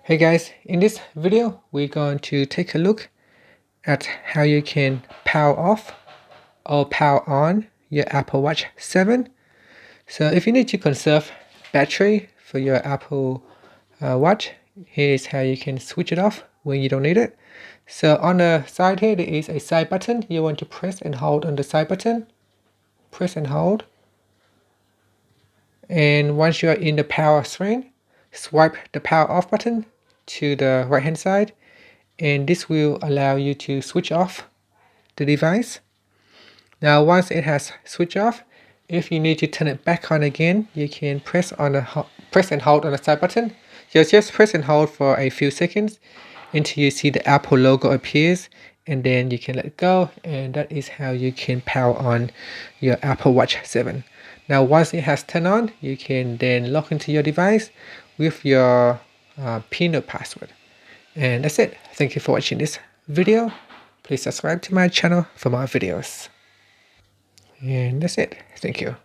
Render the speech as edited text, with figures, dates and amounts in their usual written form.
Hey guys, in this video we're going to take a look at how you can power off or power on your Apple Watch 7. So if you need to conserve battery for your Apple Watch, here's how you can switch it off when you don't need it. So on the side here there is a side button. You want to press and hold on the side button. Press and hold. And once you are in the power screen, swipe the power off button to the right hand side, and this will allow you to switch off the device. Now once it has switched off, if you need to turn it back on again, you can press and hold on the side button. Just press and hold for a few seconds until you see the Apple logo appears, and then you can let go, and that is how you can power on your Apple Watch 7. Now once it has turned on, you can then log into your device with your PIN or password. And that's it. Thank you for watching this video. Please subscribe to my channel for more videos. And that's it. Thank you.